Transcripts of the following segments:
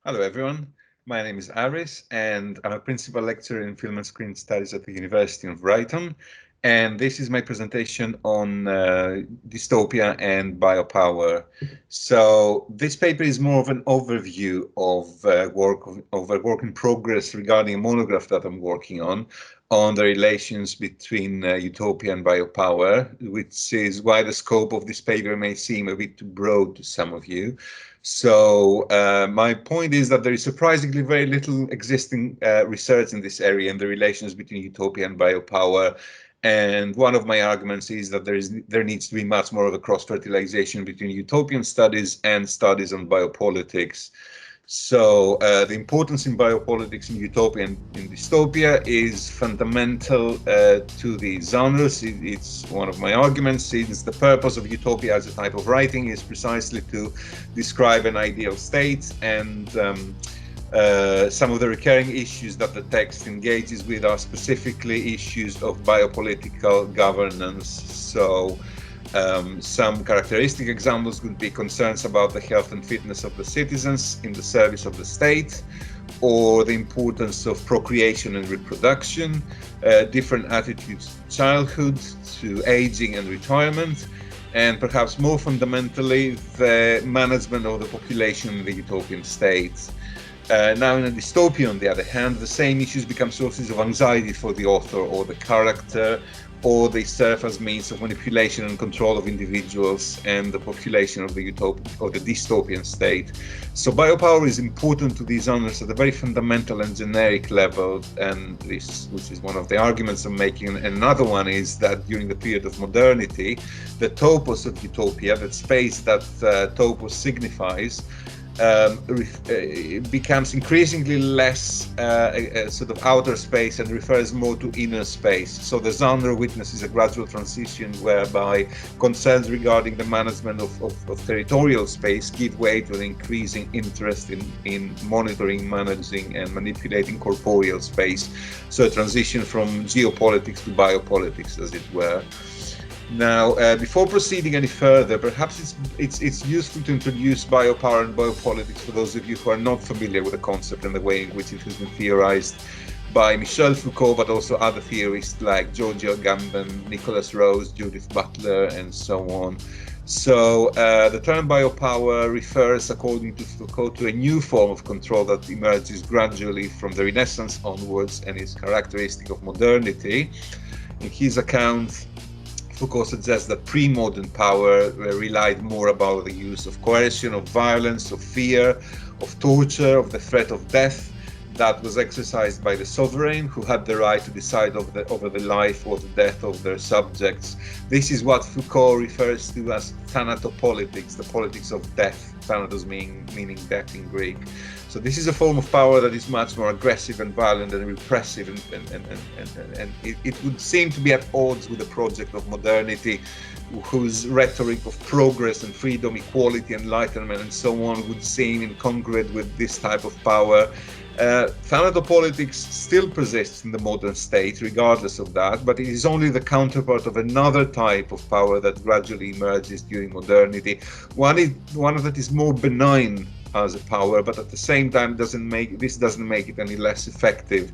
Hello, everyone. My name is Aris, and I'm a principal lecturer in film and screen studies at the University of Brighton. And this is my presentation on dystopia and biopower. So this paper is more of an overview of a work in progress regarding a monograph that I'm working on the relations between utopia and biopower, which is why the scope of this paper may seem a bit too broad to some of you. So my point is that there is surprisingly very little existing research in this area and the relations between utopia and biopower. And one of my arguments is that there needs to be much more of a cross-fertilization between utopian studies and studies on biopolitics. So the importance in biopolitics in Utopia and in Dystopia is fundamental to the genres. It's one of my arguments, since the purpose of Utopia as a type of writing is precisely to describe an ideal state, and some of the recurring issues that the text engages with are specifically issues of biopolitical governance. So some characteristic examples would be concerns about the health and fitness of the citizens in the service of the state, or the importance of procreation and reproduction, different attitudes to childhood, to aging and retirement, and perhaps more fundamentally, the management of the population in the utopian state. Now, in a dystopia, on the other hand, the same issues become sources of anxiety for the author or the character, or they serve as means of manipulation and control of individuals and the population of the utopia or the dystopian state. So biopower is important to these genres at a very fundamental and generic level, and this, which is one of the arguments I'm making. And another one is that during the period of modernity, the topos of utopia, that space that topos signifies, becomes increasingly less a sort of outer space and refers more to inner space. So the genre witnesses a gradual transition whereby concerns regarding the management of territorial space give way to an increasing interest in monitoring, managing and manipulating corporeal space. So a transition from geopolitics to biopolitics, as it were. Now, before proceeding any further, perhaps it's useful to introduce biopower and biopolitics for those of you who are not familiar with the concept and the way in which it has been theorized by Michel Foucault, but also other theorists like Giorgio Agamben, Nicholas Rose, Judith Butler, and so on. So the term biopower refers, according to Foucault, to a new form of control that emerges gradually from the Renaissance onwards and is characteristic of modernity. In his account, Foucault suggests that pre-modern power relied more about the use of coercion, of violence, of fear, of torture, of the threat of death that was exercised by the sovereign, who had the right to decide over the life or the death of their subjects. This is what Foucault refers to as thanatopolitics, the politics of death, thanatos meaning death in Greek. So this is a form of power that is much more aggressive and violent and repressive, and it would seem to be at odds with the project of modernity, whose rhetoric of progress and freedom, equality, enlightenment, and so on would seem incongruent with this type of power. Thanatopolitics still persists in the modern state, regardless of that, but it is only the counterpart of another type of power that gradually emerges during modernity. One that is more benign as a power, but at the same time doesn't make it any less effective.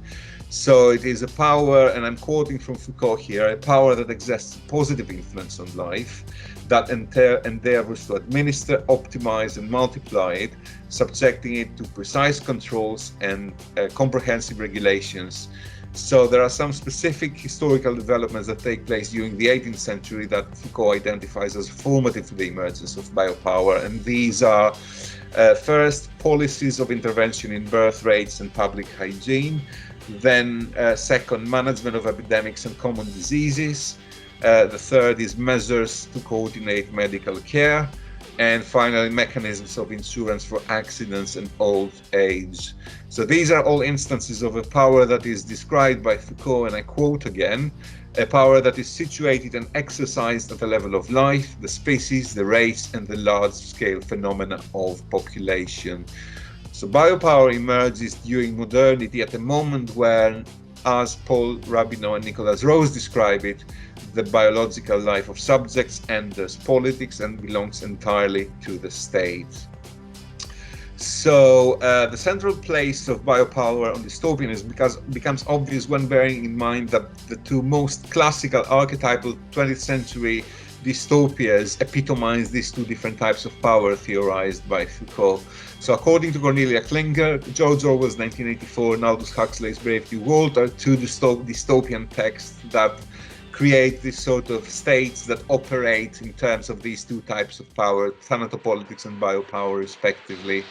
So it is a power, and I'm quoting from Foucault here, a power that exerts positive influence on life, that endeavors to administer, optimize, and multiply it, subjecting it to precise controls and comprehensive regulations. So there are some specific historical developments that take place during the 18th century that Foucault identifies as formative to the emergence of biopower, and these are first, policies of intervention in birth rates and public hygiene. Then second, management of epidemics and common diseases. The third is measures to coordinate medical care. And finally, mechanisms of insurance for accidents and old age. So these are all instances of a power that is described by Foucault, and I quote again, a power that is situated and exercised at the level of life, the species, the race, and the large-scale phenomena of population. So biopower emerges during modernity at a moment when, as Paul Rabinow and Nicholas Rose describe it, the biological life of subjects enters politics and belongs entirely to the state. So the central place of biopower on dystopianism becomes obvious when bearing in mind that the two most classical archetypal 20th century dystopias epitomize these two different types of power theorized by Foucault. So according to Cornelia Klinger, George Orwell's 1984 and Aldous Huxley's Brave New World are two dystopian texts that create this sort of states that operate in terms of these two types of power, thanatopolitics and biopower respectively.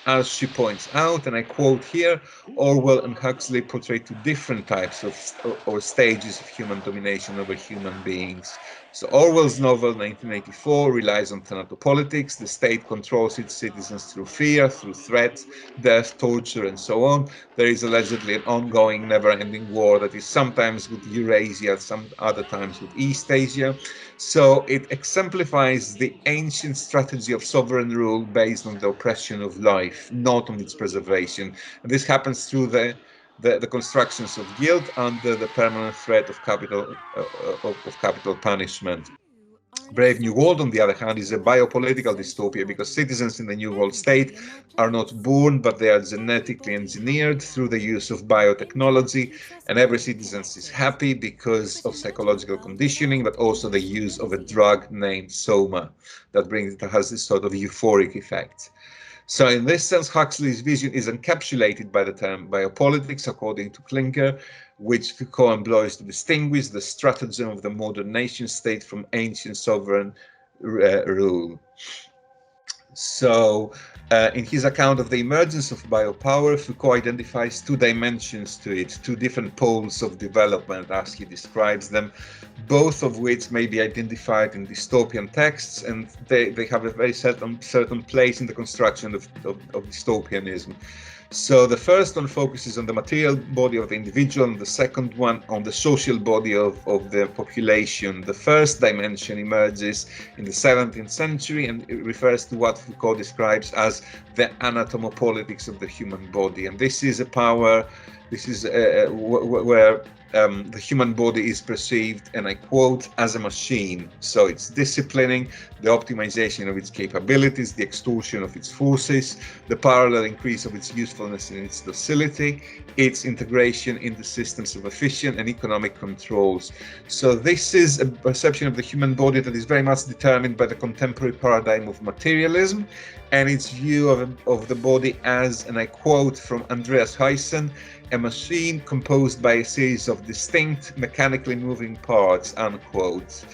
As she points out, and I quote here, Orwell and Huxley portray two different types of or stages of human domination over human beings. So Orwell's novel 1984 relies on thanatopolitics. The state controls its citizens through fear, through threat, death, torture, and so on. There is allegedly an ongoing, never-ending war that is sometimes with Eurasia, some other times with East Asia. So it exemplifies the ancient strategy of sovereign rule based on the oppression of life, not on its preservation. And this happens through the constructions of guilt under the permanent threat of capital punishment. Brave New World, on the other hand, is a biopolitical dystopia because citizens in the New World State are not born, but they are genetically engineered through the use of biotechnology, and every citizen is happy because of psychological conditioning, but also the use of a drug named soma that has this sort of euphoric effect. So in this sense, Huxley's vision is encapsulated by the term biopolitics, according to Klinger, which Foucault employs to distinguish the stratagem of the modern nation state from ancient sovereign rule. So in his account of the emergence of biopower, Foucault identifies two dimensions to it, two different poles of development, as he describes them, both of which may be identified in dystopian texts, and they have a very certain place in the construction of dystopianism. So the first one focuses on the material body of the individual, and the second one on the social body of the population. The first dimension emerges in the 17th century, and it refers to what Foucault describes as the anatomopolitics of the human body. And this is a power, where the human body is perceived, and I quote, as a machine. So it's disciplining, the optimization of its capabilities, the extortion of its forces, the parallel increase of its usefulness and its docility, its integration into systems of efficient and economic controls. So this is a perception of the human body that is very much determined by the contemporary paradigm of materialism and its view of the body as, and I quote from Andreas Huyssen, a machine composed by a series of distinct mechanically moving parts, unquote.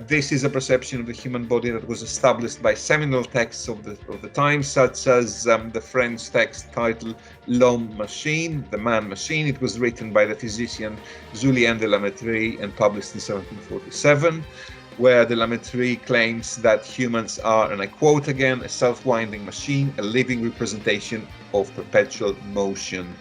This is a perception of the human body that was established by seminal texts of the time, such as the French text titled L'Homme Machine, the Man Machine. It was written by the physician Julien de la Mettrie and published in 1747, where de la Mettrie claims that humans are, and I quote again, a self-winding machine, a living representation of perpetual motion.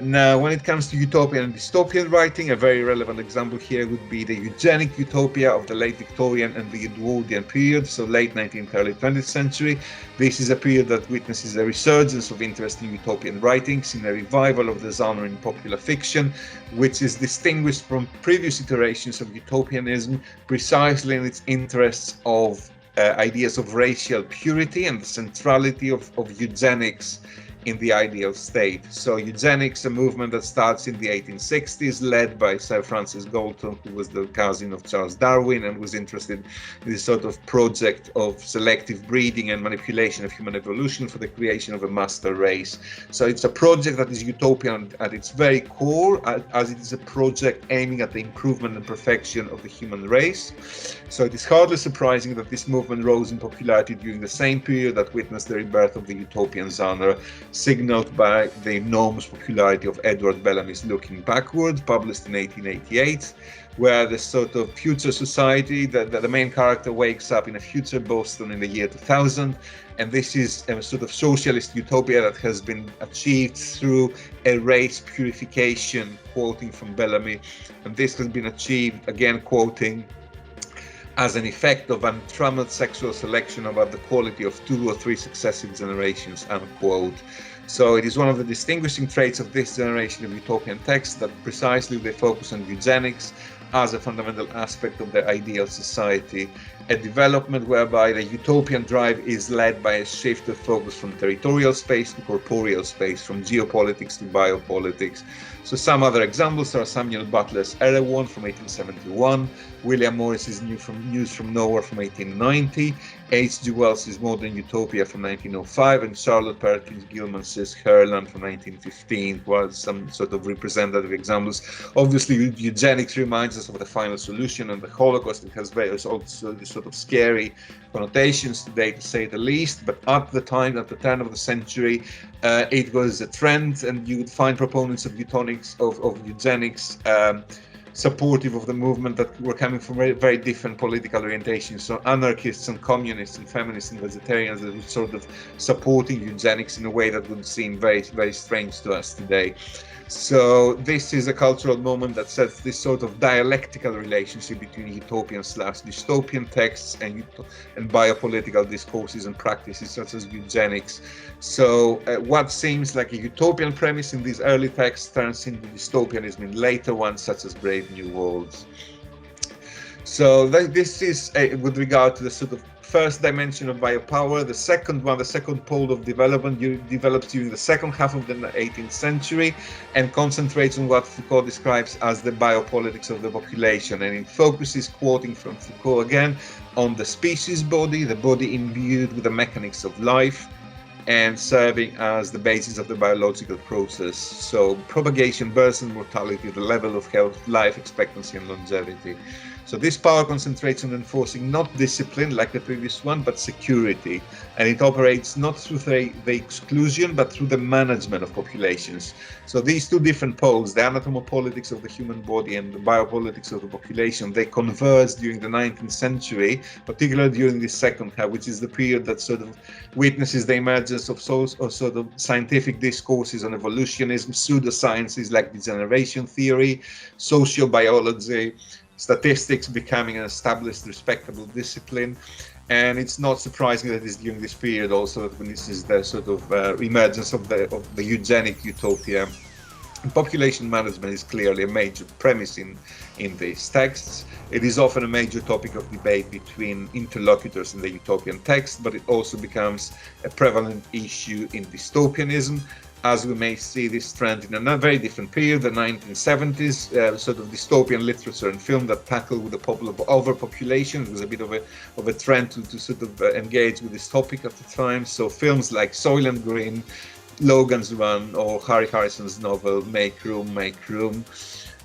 Now, when it comes to utopian and dystopian writing, a very relevant example here would be the eugenic utopia of the late Victorian and the Edwardian period, so late 19th, early 20th century. This is a period that witnesses a resurgence of interest in utopian writings, in a revival of the genre in popular fiction, which is distinguished from previous iterations of utopianism precisely in its interests of ideas of racial purity and the centrality of eugenics in the ideal state. So eugenics, a movement that starts in the 1860s, led by Sir Francis Galton, who was the cousin of Charles Darwin and was interested in this sort of project of selective breeding and manipulation of human evolution for the creation of a master race. So it's a project that is utopian at its very core, as it is a project aiming at the improvement and perfection of the human race. So it is hardly surprising that this movement rose in popularity during the same period that witnessed the rebirth of the utopian genre, signaled by the enormous popularity of Edward Bellamy's Looking Backward, published in 1888, where this sort of future society, the main character wakes up in a future Boston in the year 2000, and this is a sort of socialist utopia that has been achieved through a race purification, quoting from Bellamy, and this has been achieved, again quoting, as an effect of untrammeled sexual selection about the quality of 2 or 3 successive generations, unquote. So it is one of the distinguishing traits of this generation of utopian texts that precisely they focus on eugenics as a fundamental aspect of their ideal society. a development whereby the utopian drive is led by a shift of focus from territorial space to corporeal space, from geopolitics to biopolitics. So some other examples are Samuel Butler's Erewhon from 1871, William Morris's News from Nowhere from 1890, H.G. Wells's Modern Utopia from 1905, and Charlotte Perkins Gilman's Herland from 1915 was some sort of representative examples. Obviously, eugenics reminds us of the final solution and the Holocaust. It has various also sort of scary connotations today, to say the least. But at the time, at the turn of the century, it was a trend, and you would find proponents of eugenics supportive of the movement that were coming from very, very different political orientations. So anarchists and communists and feminists and vegetarians that were sort of supporting eugenics in a way that would seem very, very strange to us today. So this is a cultural moment that sets this sort of dialectical relationship between utopian/dystopian texts and biopolitical discourses and practices such as eugenics. So what seems like a utopian premise in these early texts turns into dystopianism in later ones, such as Brave New Worlds. So this is with regard to the sort of first dimension of biopower. The second one, the second pole of development, develops during the second half of the 18th century and concentrates on what Foucault describes as the biopolitics of the population. And it focuses, quoting from Foucault again, on the species body, the body imbued with the mechanics of life and serving as the basis of the biological process. So propagation, birth and mortality, the level of health, life expectancy and longevity. So this power concentrates on enforcing not discipline like the previous one, but security. And it operates not through the exclusion, but through the management of populations. So these two different poles, the anatomopolitics of the human body and the biopolitics of the population, they converged during the 19th century, particularly during the second half, which is the period that sort of witnesses the emergence of sort of scientific discourses on evolutionism, pseudosciences like degeneration theory, sociobiology, statistics becoming an established, respectable discipline. And it's not surprising that it's during this period also when this is the sort of emergence of the eugenic utopia. Population management is clearly a major premise in these texts. It is often a major topic of debate between interlocutors in the utopian text, but it also becomes a prevalent issue in dystopianism, as we may see this trend in a very different period, the 1970s, sort of dystopian literature and film that tackled with the problem of overpopulation. It was a bit of a trend to sort of engage with this topic at the time. So films like Soylent Green, Logan's Run, or Harry Harrison's novel Make Room, Make Room.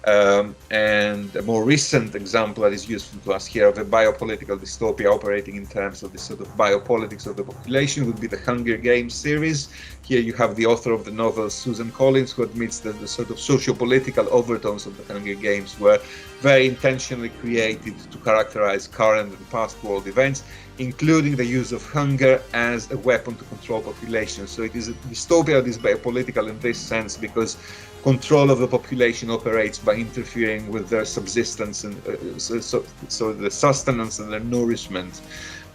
And a more recent example that is useful to us here of a biopolitical dystopia operating in terms of the sort of biopolitics of the population would be the Hunger Games series. Here you have the author of the novel, Susan Collins, who admits that the sort of socio-political overtones of the Hunger Games were very intentionally created to characterize current and past world events, including the use of hunger as a weapon to control populations. So it is a dystopia that is biopolitical in this sense because control of the population operates by interfering with their subsistence and so the sustenance and their nourishment.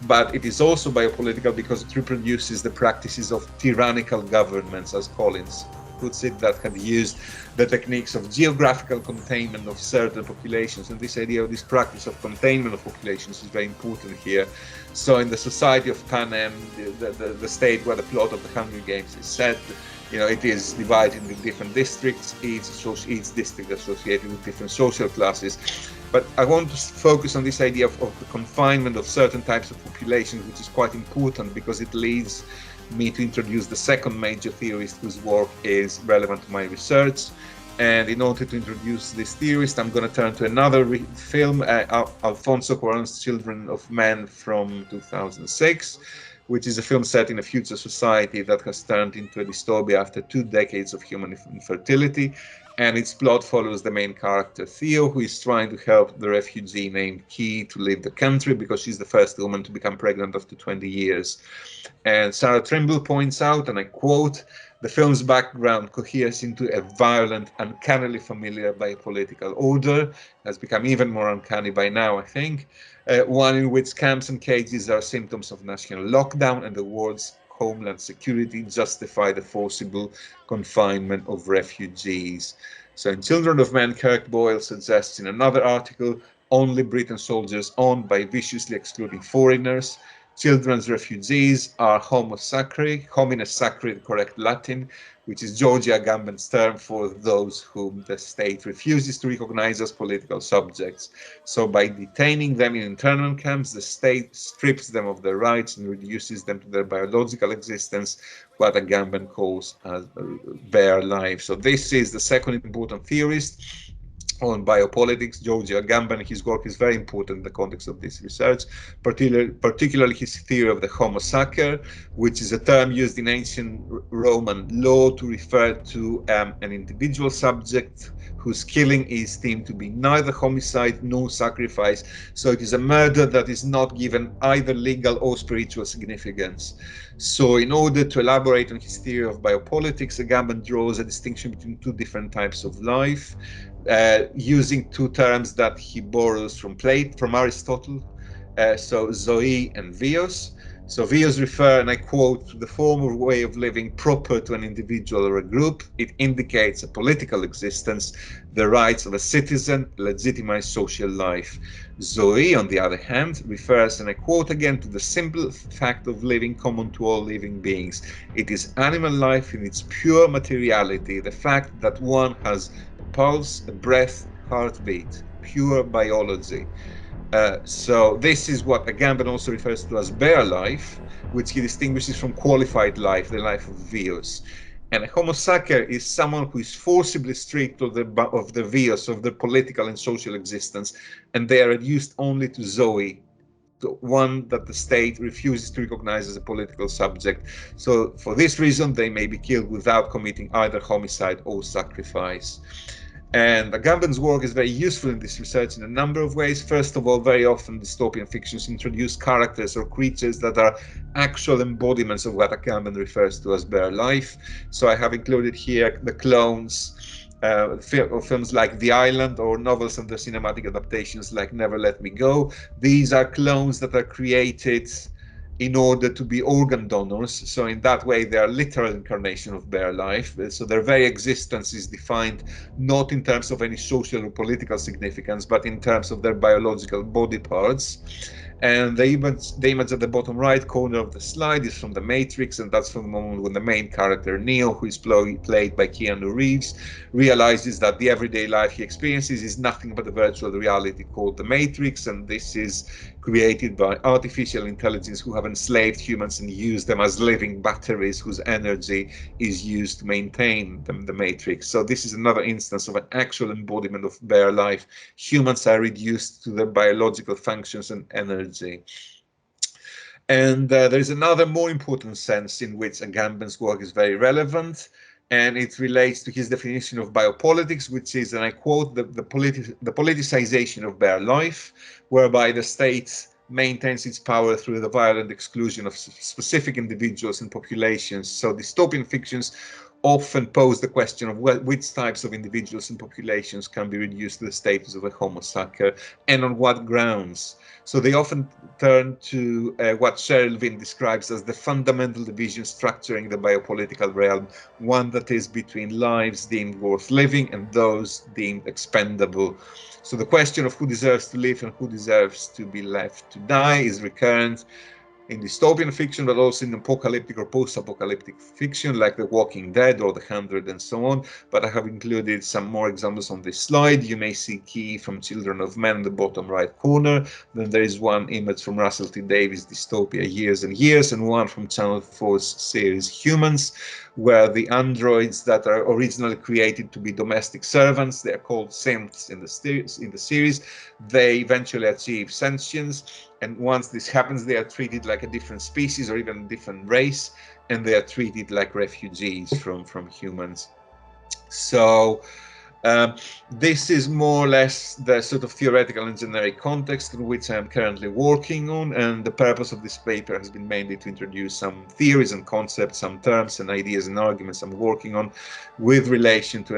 But it is also biopolitical because it reproduces the practices of tyrannical governments, as Collins puts it, that have used the techniques of geographical containment of certain populations. And this idea of this practice of containment of populations is very important here. So in the Society of Panem, the state where the plot of the Hunger Games is set, it is divided into different districts, each district associated with different social classes. But I want to focus on this idea of the confinement of certain types of populations, which is quite important because it leads me to introduce the second major theorist whose work is relevant to my research. And in order to introduce this theorist, I'm going to turn to another film, Alfonso Cuarón's Children of Men from 2006, which is a film set in a future society that has turned into a dystopia after 2 decades of human infertility. And its plot follows the main character, Theo, who is trying to help the refugee named Key to leave the country because she's the first woman to become pregnant after 20 years. And Sarah Trimble points out, and I quote, "The film's background coheres into a violent, uncannily familiar biopolitical order." Has become even more uncanny by now, I think. One in which camps and cages are symptoms of national lockdown and the world's homeland security justify the forcible confinement of refugees. So in Children of Men, Kirk Boyle suggests in another article, only Briton soldiers owned by viciously excluding foreigners. Children's refugees are homo sacri, homines sacri, the correct Latin, which is George Agamben's term for those whom the state refuses to recognize as political subjects. So by detaining them in internment camps, the state strips them of their rights and reduces them to their biological existence, what Agamben calls as bare life. So this is the second important theorist on biopolitics, George Agamben. His work is very important in the context of this research, particularly his theory of the homo sacer, which is a term used in ancient Roman law to refer to an individual subject whose killing is deemed to be neither homicide nor sacrifice. So it is a murder that is not given either legal or spiritual significance. So in order to elaborate on his theory of biopolitics, Agamben draws a distinction between two different types of life, using two terms that he borrows from Aristotle, so zoe and vios. So vios refer, and I quote, to the form or way of living proper to an individual or a group. It indicates a political existence, the rights of a citizen, legitimized social life. Zoe, on the other hand, refers, and I quote again, to the simple fact of living common to all living beings. It is animal life in its pure materiality, the fact that one has pulse, a breath, heartbeat, pure biology. So this is what Agamben also refers to as bare life, which he distinguishes from qualified life, the life of vios. And a homo sacer is someone who is forcibly stripped of the vios, of their political and social existence, and they are reduced only to zoe, one that the state refuses to recognize as a political subject. So for this reason, they may be killed without committing either homicide or sacrifice. And Agamben's work is very useful in this research in a number of ways. First of all, very often dystopian fictions introduce characters or creatures that are actual embodiments of what Agamben refers to as bare life. So I have included here the clones of films like The Island, or novels and their cinematic adaptations like Never Let Me Go. These are clones that are created in order to be organ donors. So in that way, they are literal incarnation of bare life. So their very existence is defined not in terms of any social or political significance, but in terms of their biological body parts. And the image at the bottom right corner of the slide is from The Matrix, and that's from the moment when the main character, Neo, who is played by Keanu Reeves, realizes that the everyday life he experiences is nothing but a virtual reality called The Matrix, and this is created by artificial intelligence who have enslaved humans and used them as living batteries whose energy is used to maintain the Matrix. So this is another instance of an actual embodiment of bare life. Humans are reduced to their biological functions and energy. And there is another more important sense in which Agamben's work is very relevant, and it relates to his definition of biopolitics, which is, and I quote, the politicization of bare life, whereby the state maintains its power through the violent exclusion of specific individuals and populations. So dystopian fictions often pose the question of which types of individuals and populations can be reduced to the status of a homo sacer, and on what grounds. So they often turn to what Cheryl Vin describes as the fundamental division structuring the biopolitical realm, one that is between lives deemed worth living and those deemed expendable. So the question of who deserves to live and who deserves to be left to die is recurrent in dystopian fiction, but also in apocalyptic or post-apocalyptic fiction like The Walking Dead or The 100 and so on. But I have included some more examples on this slide. You may see Key from Children of Men in the bottom right corner. Then there is one image from Russell T Davies' Dystopia Years and Years, and one from Channel 4's series Humans, where the androids that are originally created to be domestic servants, they are called synths in the series, they eventually achieve sentience. And once this happens, they are treated like a different species or even a different race, and they are treated like refugees from humans. So this is more or less the sort of theoretical and generic context in which I am currently working on, and the purpose of this paper has been mainly to introduce some theories and concepts, some terms and ideas and arguments I'm working on with relation to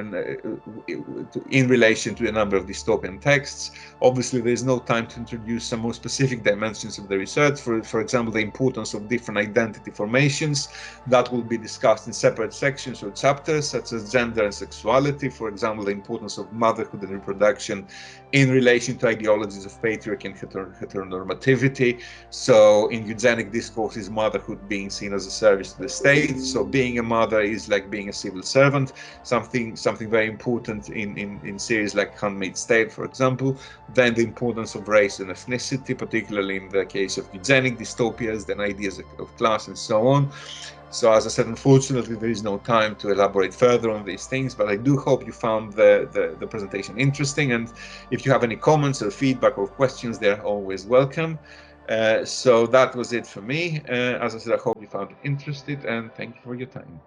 in relation to a number of dystopian texts. Obviously, there is no time to introduce some more specific dimensions of the research, for example, the importance of different identity formations that will be discussed in separate sections or chapters, such as gender and sexuality, for example, the importance of motherhood and reproduction in relation to ideologies of patriarchy and heteronormativity. So in eugenic discourses, motherhood being seen as a service to the state. So being a mother is like being a civil servant, something very important in series like Handmaid's Tale, for example. Then the importance of race and ethnicity, particularly in the case of eugenic dystopias, then ideas of class and so on. So as I said, unfortunately, there is no time to elaborate further on these things, but I do hope you found the presentation interesting. And if you have any comments or feedback or questions, they're always welcome. So that was it for me. As I said, I hope you found it interesting, and thank you for your time.